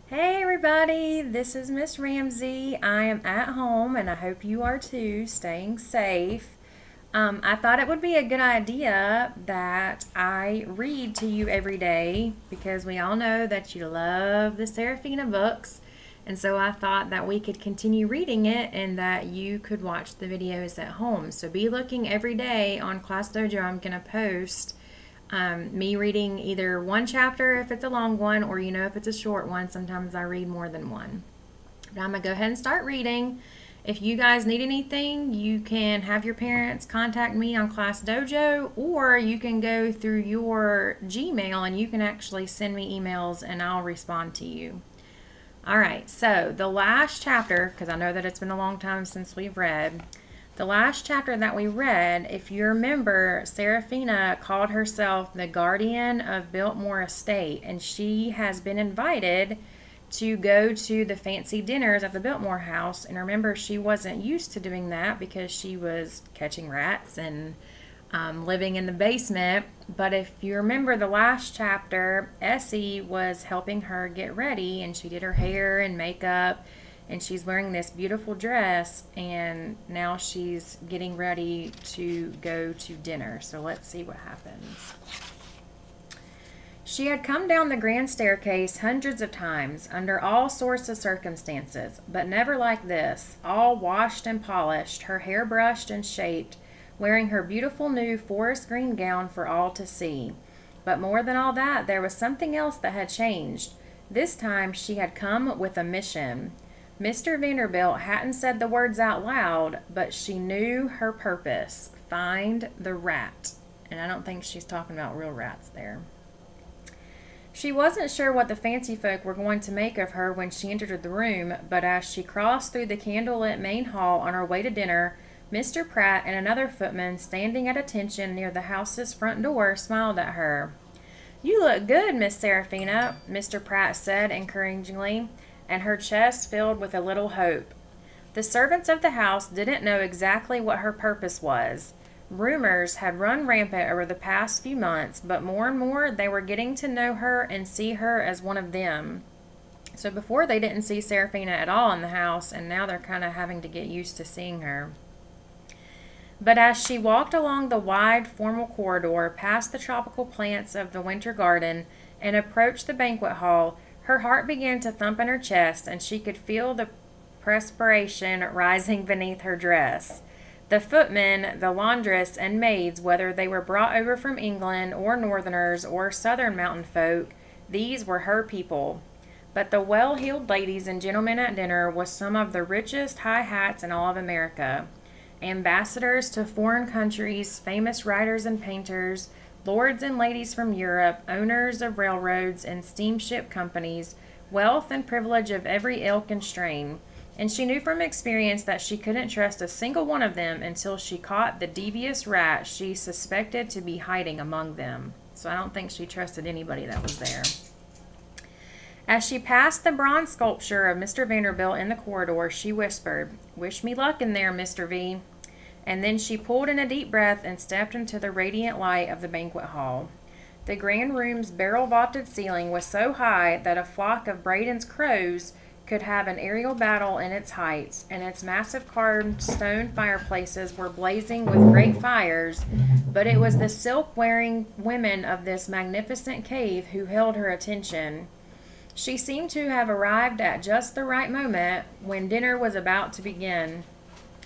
Hey everybody, this is Miss Ramsey. I am at home and I hope you are too, staying safe. I thought it would be a good idea that I read to you every day because we all know that you love the Serafina books. And so I thought that we could continue reading it and that you could watch the videos at home. So be looking every day on Class Dojo. I'm going to post me reading either one chapter if it's a long one, or if it's a short one. Sometimes I read more than one. But I'm going to go ahead and start reading. If you guys need anything, you can have your parents contact me on Class Dojo, or you can go through your Gmail and you can actually send me emails and I'll respond to you. Alright, so the last chapter, because I know that it's been a long time since we've read, the last chapter that we read, if you remember, Serafina called herself the guardian of Biltmore Estate, and she has been invited to go to the fancy dinners at the Biltmore house. And remember, she wasn't used to doing that because she was catching rats and living in the basement. But if you remember the last chapter, Essie was helping her get ready, and she did her hair and makeup. And she's wearing this beautiful dress, and now she's getting ready to go to dinner. So let's see what happens. She had come down the grand staircase hundreds of times, under all sorts of circumstances, but never like this, all washed and polished, her hair brushed and shaped, wearing her beautiful new forest green gown for all to see. But more than all that, there was something else that had changed. This time she had come with a mission. Mr. Vanderbilt hadn't said the words out loud, but she knew her purpose. Find the rat. And I don't think she's talking about real rats there. She wasn't sure what the fancy folk were going to make of her when she entered the room, but as she crossed through the candlelit main hall on her way to dinner, Mr. Pratt and another footman standing at attention near the house's front door smiled at her. "You look good, Miss Serafina," Mr. Pratt said encouragingly, and her chest filled with a little hope. The servants of the house didn't know exactly what her purpose was. Rumors had run rampant over the past few months, but more and more they were getting to know her and see her as one of them. So before they didn't see Serafina at all in the house, and now they're kind of having to get used to seeing her. But as she walked along the wide, formal corridor, past the tropical plants of the winter garden, and approached the banquet hall, her heart began to thump in her chest, and she could feel the perspiration rising beneath her dress. The footmen, the laundress, and maids, whether they were brought over from England, or Northerners, or Southern mountain folk, these were her people. But the well-heeled ladies and gentlemen at dinner was some of the richest high hats in all of America. Ambassadors to foreign countries, famous writers and painters, lords and ladies from Europe, owners of railroads and steamship companies, wealth and privilege of every ilk and strain. And she knew from experience that she couldn't trust a single one of them until she caught the devious rat she suspected to be hiding among them. So I don't think she trusted anybody that was there. As she passed the bronze sculpture of Mr. Vanderbilt in the corridor, she whispered, "Wish me luck in there, Mr. V." And then she pulled in a deep breath and stepped into the radiant light of the banquet hall. The grand room's barrel-vaulted ceiling was so high that a flock of Braden's crows could have an aerial battle in its heights, and its massive carved stone fireplaces were blazing with great fires, but it was the silk-wearing women of this magnificent cave who held her attention. She seemed to have arrived at just the right moment when dinner was about to begin.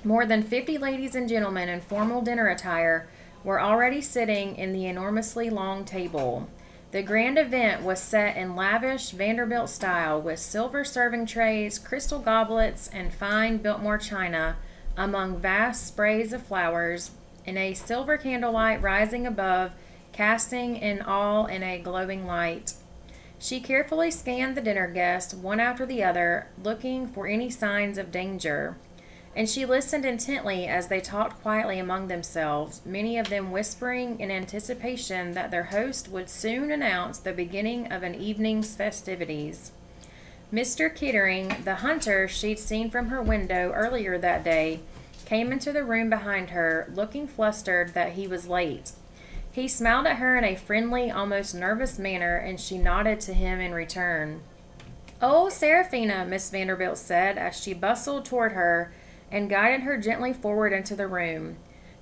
More than 50 ladies and gentlemen in formal dinner attire were already sitting in the enormously long table. The grand event was set in lavish Vanderbilt style, with silver serving trays, crystal goblets, and fine Biltmore china among vast sprays of flowers, and a silver candlelight rising above, casting in all in a glowing light. She carefully scanned the dinner guests, one after the other, looking for any signs of danger. And she listened intently as they talked quietly among themselves, many of them whispering in anticipation that their host would soon announce the beginning of an evening's festivities. Mr. Kettering, the hunter she'd seen from her window earlier that day, came into the room behind her, looking flustered that he was late. He smiled at her in a friendly, almost nervous manner, and she nodded to him in return. "Oh, Seraphina," Miss Vanderbilt said as she bustled toward her and guided her gently forward into the room.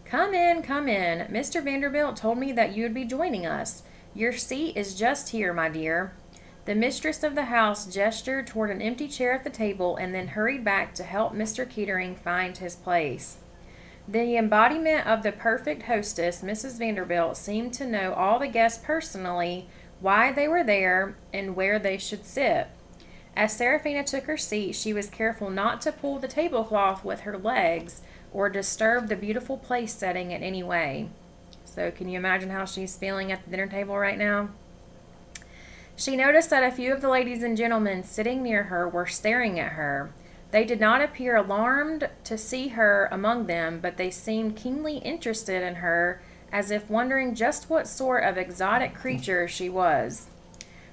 "Come in, come in. Mr. Vanderbilt told me that you would be joining us. Your seat is just here, my dear." The mistress of the house gestured toward an empty chair at the table and then hurried back to help Mr. Kettering find his place. The embodiment of the perfect hostess, Mrs. Vanderbilt seemed to know all the guests personally, why they were there, and where they should sit. As Seraphina took her seat, she was careful not to pull the tablecloth with her legs or disturb the beautiful place setting in any way. So can you imagine how she's feeling at the dinner table right now? She noticed that a few of the ladies and gentlemen sitting near her were staring at her. They did not appear alarmed to see her among them, but they seemed keenly interested in her, as if wondering just what sort of exotic creature she was.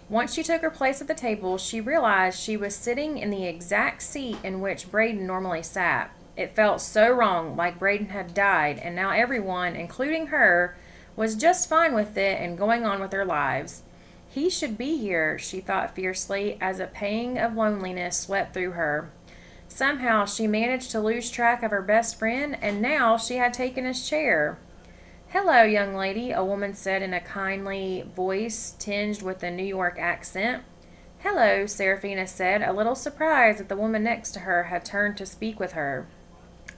Once she took her place at the table, she realized she was sitting in the exact seat in which Braden normally sat. It felt so wrong, like Braden had died, and now everyone, including her, was just fine with it and going on with their lives. He should be here, she thought fiercely, as a pang of loneliness swept through her. Somehow she managed to lose track of her best friend, and now she had taken his chair. "Hello, young lady," a woman said in a kindly voice tinged with a New York accent. "Hello," Seraphina said, a little surprised that the woman next to her had turned to speak with her.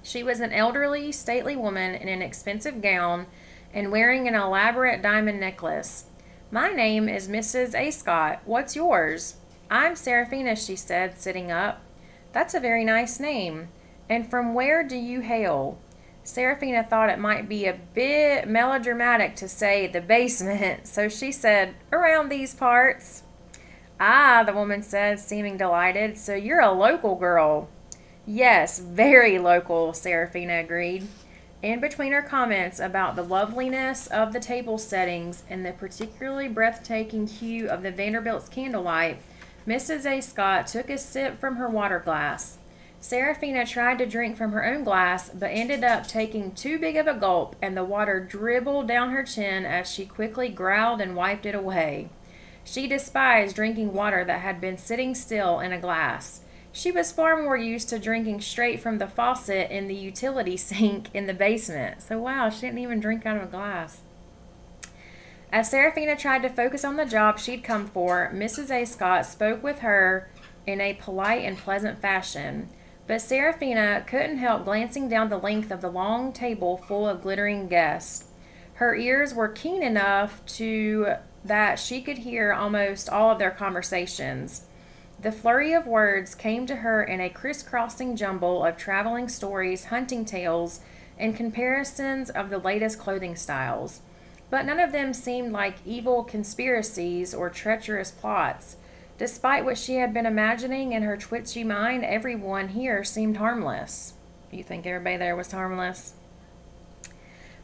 She was an elderly, stately woman in an expensive gown and wearing an elaborate diamond necklace. "My name is Mrs. Ascott. What's yours?" "I'm Seraphina," she said, sitting up. "That's a very nice name. And from where do you hail?" Seraphina thought it might be a bit melodramatic to say the basement, so she said, "Around these parts." "Ah," the woman said, seeming delighted, "so you're a local girl." "Yes, very local," Seraphina agreed. In between her comments about the loveliness of the table settings and the particularly breathtaking hue of the Vanderbilt's candlelight, Mrs. Ascott took a sip from her water glass. Seraphina tried to drink from her own glass, but ended up taking too big of a gulp, and the water dribbled down her chin as she quickly growled and wiped it away. She despised drinking water that had been sitting still in a glass. She was far more used to drinking straight from the faucet in the utility sink in the basement. So wow, she didn't even drink out of a glass. As Seraphina tried to focus on the job she'd come for, Mrs. Ascott spoke with her in a polite and pleasant fashion. But Seraphina couldn't help glancing down the length of the long table full of glittering guests. Her ears were keen enough that she could hear almost all of their conversations. The flurry of words came to her in a crisscrossing jumble of traveling stories, hunting tales, and comparisons of the latest clothing styles. But none of them seemed like evil conspiracies or treacherous plots. Despite what she had been imagining in her twitchy mind, everyone here seemed harmless. You think everybody there was harmless?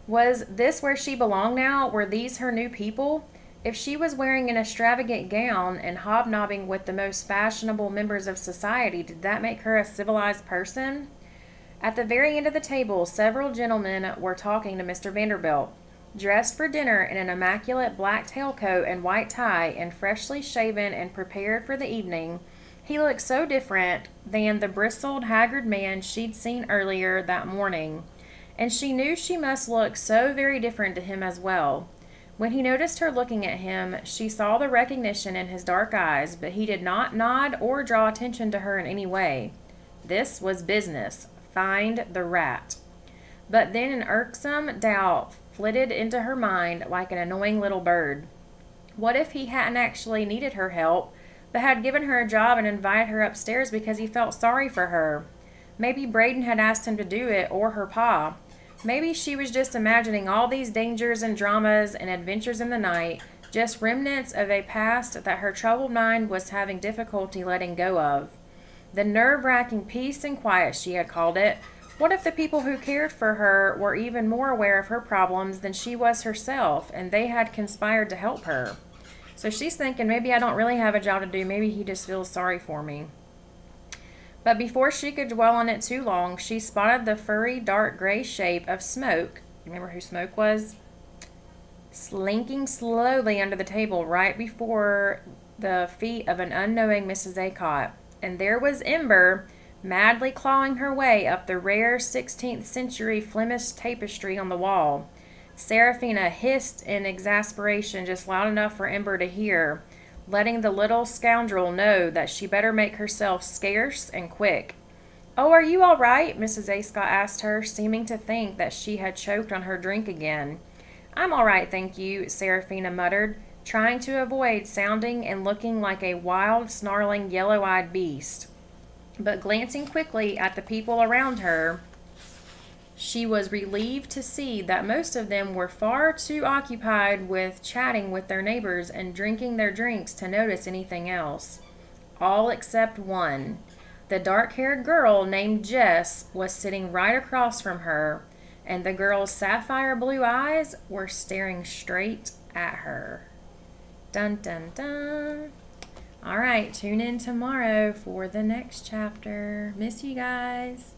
Was this where she belonged now? Were these her new people? If she was wearing an extravagant gown and hobnobbing with the most fashionable members of society, did that make her a civilized person? At the very end of the table, several gentlemen were talking to Mr. Vanderbilt. Dressed for dinner in an immaculate black tailcoat and white tie, and freshly shaven and prepared for the evening, he looked so different than the bristled, haggard man she'd seen earlier that morning, and she knew she must look so very different to him as well. When he noticed her looking at him, she saw the recognition in his dark eyes, but he did not nod or draw attention to her in any way. This was business. Find the rat. But then an irksome doubt flitted into her mind like an annoying little bird. What if he hadn't actually needed her help, but had given her a job and invited her upstairs because he felt sorry for her? Maybe Braden had asked him to do it, or her pa. Maybe she was just imagining all these dangers and dramas and adventures in the night, just remnants of a past that her troubled mind was having difficulty letting go of. The nerve-wracking peace and quiet, she had called it. What if the people who cared for her were even more aware of her problems than she was herself, and they had conspired to help her? So she's thinking, maybe I don't really have a job to do. Maybe he just feels sorry for me. But before she could dwell on it too long, she spotted the furry, dark gray shape of Smoke. Remember who Smoke was? Slinking slowly under the table right before the feet of an unknowing Mrs. Acott, and there was Ember, madly clawing her way up the rare 16th century Flemish tapestry on the wall. Serafina hissed in exasperation just loud enough for Ember to hear, letting the little scoundrel know that she better make herself scarce and quick. "Oh, are you all right?" Mrs. Ascott asked her, seeming to think that she had choked on her drink again. "I'm all right, thank you," Serafina muttered, trying to avoid sounding and looking like a wild, snarling, yellow-eyed beast. But glancing quickly at the people around her, she was relieved to see that most of them were far too occupied with chatting with their neighbors and drinking their drinks to notice anything else. All except one. The dark-haired girl named Jess was sitting right across from her, and the girl's sapphire blue eyes were staring straight at her. Dun dun dun. All right, tune in tomorrow for the next chapter. Miss you guys.